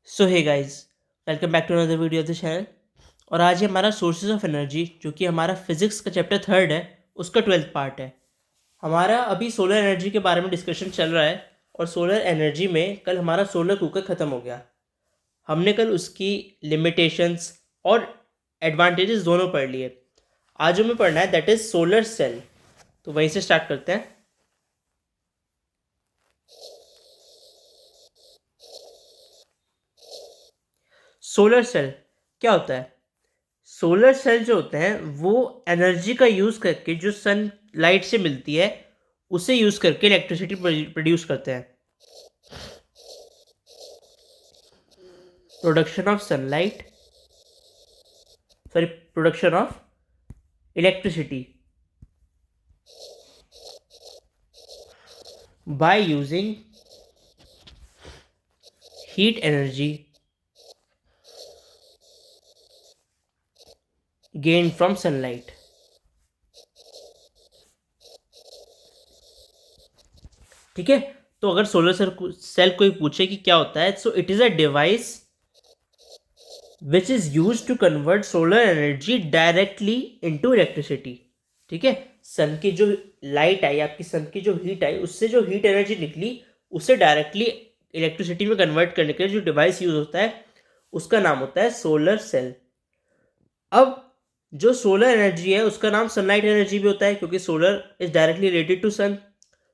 So hey guys, welcome back to another video of the channel. और आज है हमारा सोर्सेज ऑफ एनर्जी, जो कि हमारा फिजिक्स का चैप्टर 3 है, उसका 12th पार्ट है। हमारा अभी सोलर एनर्जी के बारे में डिस्कशन चल रहा है। और सोलर एनर्जी में कल हमारा सोलर कुकर ख़त्म हो गया। हमने कल उसकी लिमिटेशंस और एडवांटेजेस दोनों पढ़ लिए। आज हमें पढ़ना है दैट इज़ सोलर सेल। तो वहीं से स्टार्ट करते हैं। सोलर सेल क्या होता है? सोलर सेल जो होते हैं वो एनर्जी का यूज़ करके, जो सन लाइट से मिलती है उसे यूज़ करके इलेक्ट्रिसिटी प्रोड्यूस करते हैं। Production of sunlight, sorry, production of electricity by using heat energy gain from sunlight. ठीक है। तो अगर सोलर सेल कोई पूछे कि क्या होता है, so it is a device which is use to convert solar energy directly into electricity. ठीक है। सन की जो लाइट आई, आपकी सन की जो हीट आई, उससे जो हीट एनर्जी निकली उसे डायरेक्टली इलेक्ट्रिसिटी में कन्वर्ट करने के लिए जो डिवाइस यूज होता है उसका नाम होता है सोलर सेल। अब जो सोलर एनर्जी है उसका नाम सनलाइट एनर्जी भी होता है, क्योंकि solar is directly related to sun.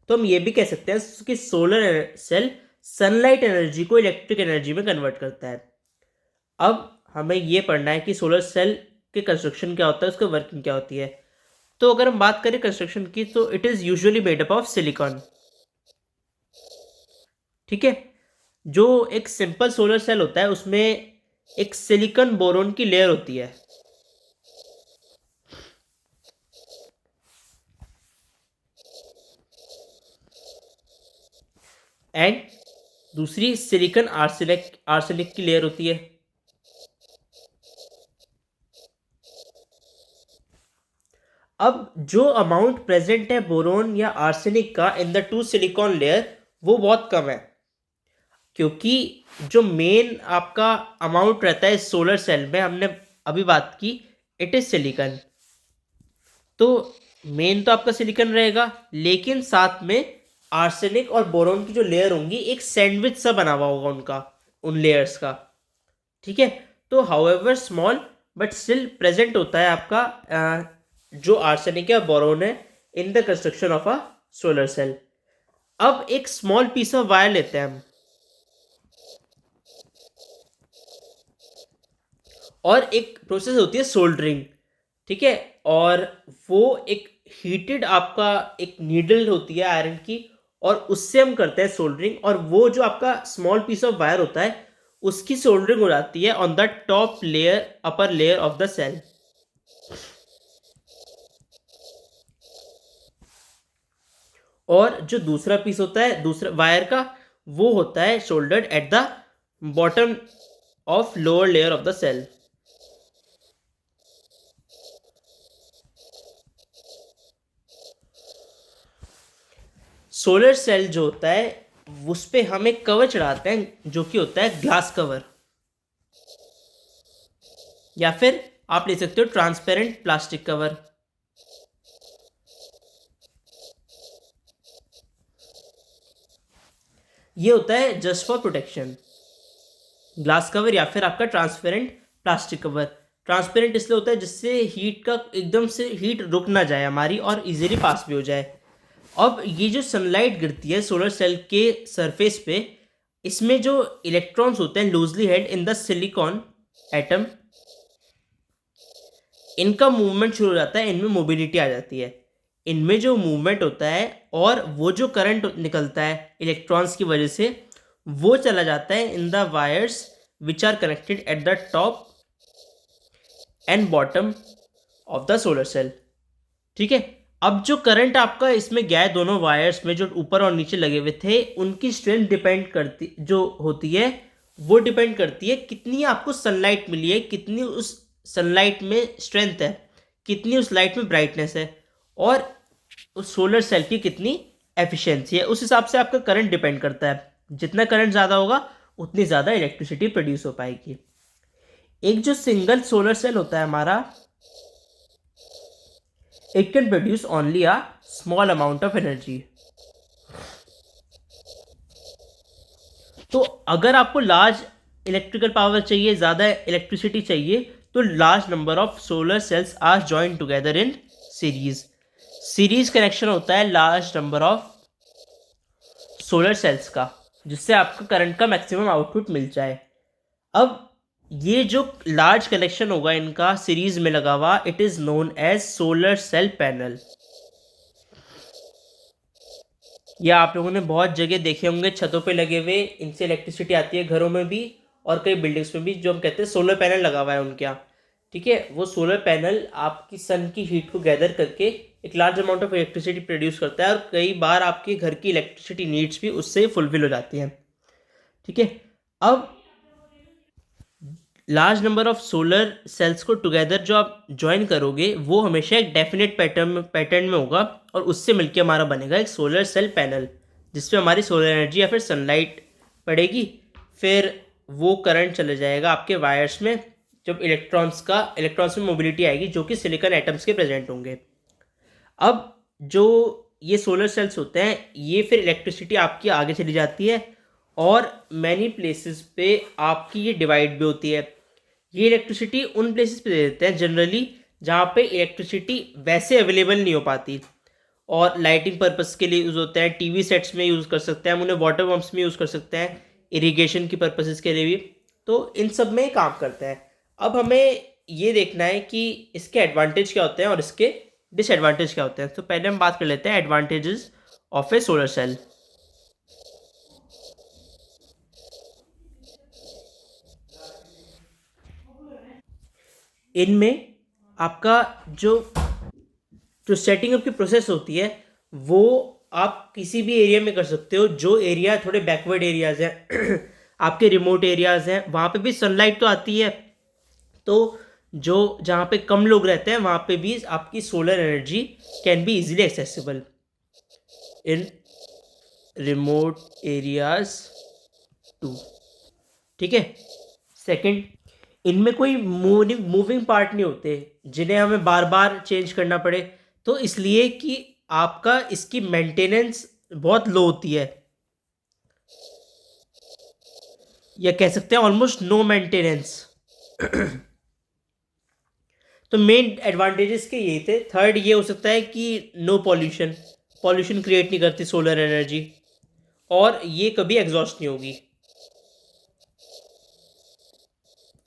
तो हम ये भी कह सकते हैं कि सोलर सेल सनलाइट एनर्जी को इलेक्ट्रिक एनर्जी में कन्वर्ट करता है। अब हमें ये पढ़ना है कि सोलर सेल के कंस्ट्रक्शन क्या होता है, उसका वर्किंग क्या होती है। तो अगर हम बात करें कंस्ट्रक्शन की, तो it is usually made up of silicon. ठीक है। जो एक सिंपल सोलर सेल होता है उसमें एक सिलिकॉन बोरोन की लेयर होती है, एंड दूसरी सिलिकॉन आर्सेनिक की लेयर होती है। अब जो अमाउंट प्रेजेंट है बोरोन या आर्सेनिक का in the two silicon layer, वो बहुत कम है, क्योंकि जो मेन आपका अमाउंट रहता है इस सोलर सेल में, हमने अभी बात की, इट इज सिलिकॉन। तो मेन तो आपका सिलिकॉन रहेगा, लेकिन साथ में आर्सेनिक और बोरोन की जो लेयर होंगी, एक सैंडविच सा बना हुआ होगा उनका, उन लेयर्स का। ठीक है। तो however small but still present होता है आपका जो आर्सेनिक या बोरोन है in the construction of a solar cell. अब एक स्मॉल पीस ऑफ वायर लेते हैं हम, और एक प्रोसेस होती है सोल्डरिंग। ठीक है। और वो एक हीटेड आपका एक नीडल होती है आयरन की, और उससे हम करते हैं सोल्डरिंग। और वो जो आपका स्मॉल पीस ऑफ वायर होता है उसकी सोल्डरिंग हो जाती है on the top layer, upper layer of the cell. और जो दूसरा पीस होता है दूसरा वायर का, वो होता है soldered at the bottom of lower layer of the cell. Solar cell जो होता है उस पे हम एक कवर चढ़ाते हैं, जो कि होता है ग्लास कवर, या फिर आप ले सकते हो ट्रांसपेरेंट प्लास्टिक कवर। ये होता है just for protection, glass cover या फिर आपका ट्रांसपेरेंट प्लास्टिक कवर। ट्रांसपेरेंट इसलिए होता है जिससे हीट का एकदम से हीट रुक ना जाए हमारी, और इजीली पास भी हो जाए। अब ये जो सनलाइट गिरती है सोलर सेल के सरफेस पे, इसमें जो इलेक्ट्रॉन्स होते हैं loosely head in the silicon atom, इनका मूवमेंट शुरू हो जाता है, इनमें मोबिलिटी आ जाती है। इनमें जो मूवमेंट होता है और वो जो करंट निकलता है इलेक्ट्रॉन्स की वजह से, वो चला जाता है in the wires which are connected at the top and bottom of the solar cell. ठीक है। अब जो करंट आपका इसमें गया है दोनों वायर्स में, जो ऊपर और नीचे लगे हुए थे, उनकी स्ट्रेंथ डिपेंड करती जो होती है, वो डिपेंड करती है कितनी आपको सनलाइट मिली है, कितनी उस सनलाइट में स्ट्रेंथ है, कितनी उस लाइट में ब्राइटनेस है, और उस सोलर सेल की कितनी एफिशिएंसी है। उस हिसाब से आपका करंट डिपेंड करता है। जितना करंट ज़्यादा होगा उतनी ज़्यादा इलेक्ट्रिसिटी प्रोड्यूस हो पाएगी। एक जो सिंगल सोलर सेल होता है हमारा, it can produce only a small amount of energy. तो अगर आपको लार्ज इलेक्ट्रिकल पावर चाहिए, ज़्यादा इलेक्ट्रिसिटी चाहिए, तो large number of solar cells are join together in series. Series connection होता है large number of solar cells का, जिससे आपको करंट का मैक्सिमम आउटपुट मिल जाए। अब ये जो लार्ज कनेक्शन होगा इनका सीरीज में लगा हुआ, it is known as solar cell panel. या आप लोगों ने बहुत जगह देखे होंगे छतों पे लगे हुए, इनसे इलेक्ट्रिसिटी आती है घरों में भी और कई बिल्डिंग्स में भी, जो हम कहते हैं सोलर पैनल लगा हुआ है उनके यहाँ। ठीक है, वो सोलर पैनल आपकी सन की हीट को गैदर करके एक large amount of electricity produce करता है, और कई बार आपके घर की इलेक्ट्रिसिटी नीड्स भी उससे फुलफिल हो जाती हैं। ठीक है, अब large number of solar sales को टुगेदर जो आप ज्वाइन करोगे, वो हमेशा एक डेफिनेट पैटर्न में होगा, और उससे मिलकर हमारा बनेगा एक सोलर सेल पैनल, जिसमें हमारी सोलर एनर्जी या फिर सनलाइट पड़ेगी। फिर वो करंट चले जाएगा आपके वायर्स में, जब इलेक्ट्रॉन्स में मोबिलिटी आएगी, जो कि सिलिकॉन एटम्स के प्रेजेंट होंगे। अब जो ये सोलर सेल्स होते हैं, ये फिर इलेक्ट्रिसिटी आपकी आगे चली जाती है, और मैनी प्लेसेस पे आपकी ये डिवाइड भी होती है। ये इलेक्ट्रिसिटी उन प्लेसेस पे दे देते हैं जनरली जहाँ पे इलेक्ट्रिसिटी वैसे अवेलेबल नहीं हो पाती, और लाइटिंग पर्पस के लिए यूज़ होते हैं, टीवी सेट्स में यूज़ कर सकते हैं, हम उन्हें वाटर पम्प्स में यूज़ कर सकते हैं, इरिगेशन की पर्पसेस के लिए भी, तो इन सब में काम करते हैं। अब हमें ये देखना है कि इसके एडवांटेज क्या होते हैं और इसके डिसएडवांटेज क्या होते हैं। तो पहले हम बात कर लेते हैं advantages of a solar cell. इनमें आपका जो जो सेटिंग अप की प्रोसेस होती है, वो आप किसी भी एरिया में कर सकते हो। जो एरिया थोड़े बैकवर्ड एरियाज़ हैं आपके रिमोट एरियाज़ हैं, वहाँ पे भी सनलाइट तो आती है, तो जो जहाँ पे कम लोग रहते हैं वहाँ पे भी आपकी solar energy can be easily accessible in remote areas too. ठीक है, सेकंड, इनमें कोई मूविंग पार्ट नहीं होते जिन्हें हमें बार बार चेंज करना पड़े, तो इसलिए कि आपका इसकी मेंटेनेंस बहुत लो होती है, या कह सकते हैं ऑलमोस्ट नो मेंटेनेंस। तो मेन एडवांटेजेस के यही थे। थर्ड ये हो सकता है कि नो पॉल्यूशन, पॉल्यूशन क्रिएट नहीं करती सोलर एनर्जी, और ये कभी एग्जॉस्ट नहीं होगी,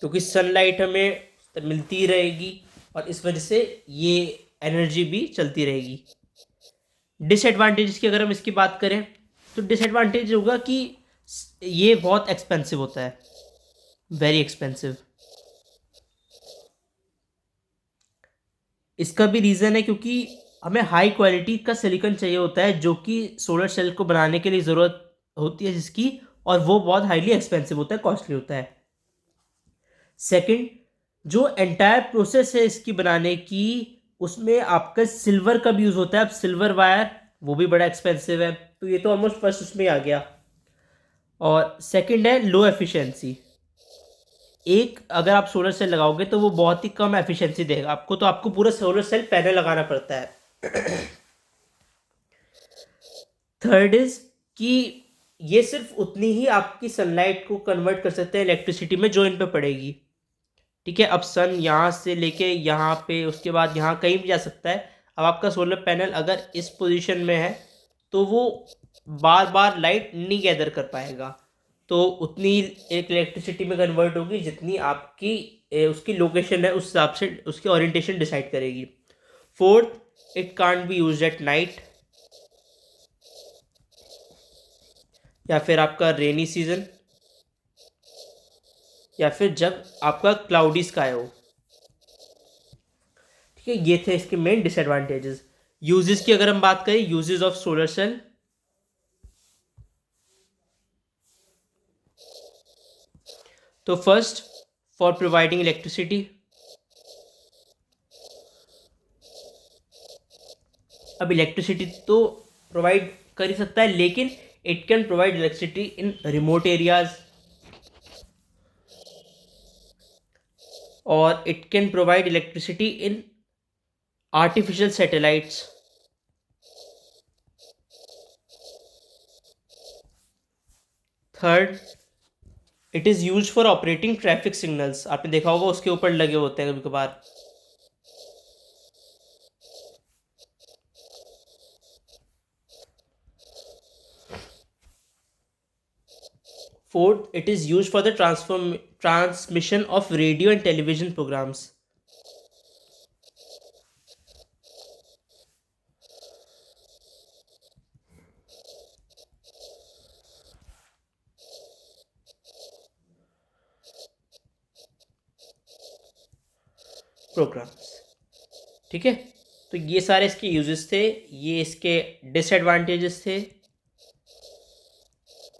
क्योंकि सनलाइट हमें मिलती रहेगी, और इस वजह से ये एनर्जी भी चलती रहेगी। डिसएडवांटेज की अगर हम इसकी बात करें, तो डिसएडवांटेज होगा कि ये बहुत एक्सपेंसिव होता है, वेरी एक्सपेंसिव। इसका भी रीज़न है क्योंकि हमें हाई क्वालिटी का सिलिकॉन चाहिए होता है, जो कि सोलर सेल को बनाने के लिए ज़रूरत होती है जिसकी, और वो बहुत हाईली एक्सपेंसिव होता है, कॉस्टली होता है। सेकंड, जो एंटायर प्रोसेस है इसकी बनाने की, उसमें आपका सिल्वर का भी यूज़ होता है। अब सिल्वर वायर वो भी बड़ा एक्सपेंसिव है, तो ये तो ऑलमोस्ट फर्स्ट उसमें आ गया। और सेकंड है लो एफिशिएंसी। एक अगर आप सोलर सेल लगाओगे तो वो बहुत ही कम एफिशिएंसी देगा आपको, तो आपको पूरा सोलर सेल पैनल लगाना पड़ता है। थर्ड इज कि ये सिर्फ उतनी ही आपकी सनलाइट को कन्वर्ट कर सकते हैं इलेक्ट्रिसिटी में जो इन पे पड़ेगी। ठीक है, अब सन यहाँ से लेके यहाँ पे, उसके बाद यहाँ कहीं भी जा सकता है। अब आपका सोलर पैनल अगर इस पोजीशन में है, तो वो बार बार लाइट नहीं गैदर कर पाएगा, तो उतनी एक इलेक्ट्रिसिटी में कन्वर्ट होगी जितनी आपकी उसकी लोकेशन है, उस हिसाब से उसकी ओरिएंटेशन डिसाइड करेगी। Fourth, it can't be use at night, या फिर आपका रेनी सीजन, या फिर जब आपका क्लाउडी स्काई हो। ठीक है, ये थे इसके मेन डिसएडवांटेजेस। यूजेस की अगर हम बात करें, यूजेस ऑफ सोलर सेल, तो फर्स्ट, फॉर प्रोवाइडिंग इलेक्ट्रिसिटी। अब इलेक्ट्रिसिटी तो प्रोवाइड कर ही सकता है, लेकिन it can provide electricity in remote areas, और it can provide electricity in artificial satellites. Third, it is use for operating traffic signals. आपने देखा होगा उसके ऊपर लगे होते हैं कभी कभार. Fourth, it is use for the transmission of radio and television programmes. Programmes. ठीक है, तो ये सारे इसके यूजेस थे, ये इसके डिसएडवांटेजेस थे.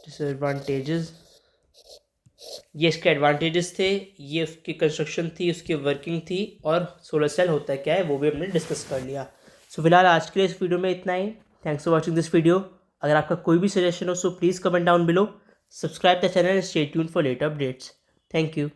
डिसएडवांटेजेस, ये इसके एडवांटेजेस थे, ये उसकी कंस्ट्रक्शन थी, उसकी वर्किंग थी, और सोलर सेल होता है क्या है वो भी हमने डिस्कस कर लिया. सो फिलहाल आज के लिए इस वीडियो में इतना ही. Thanks for watching this video. अगर आपका कोई भी सजेशन हो so please comment down below. Subscribe the channel and stay tuned for later updates. Thank you.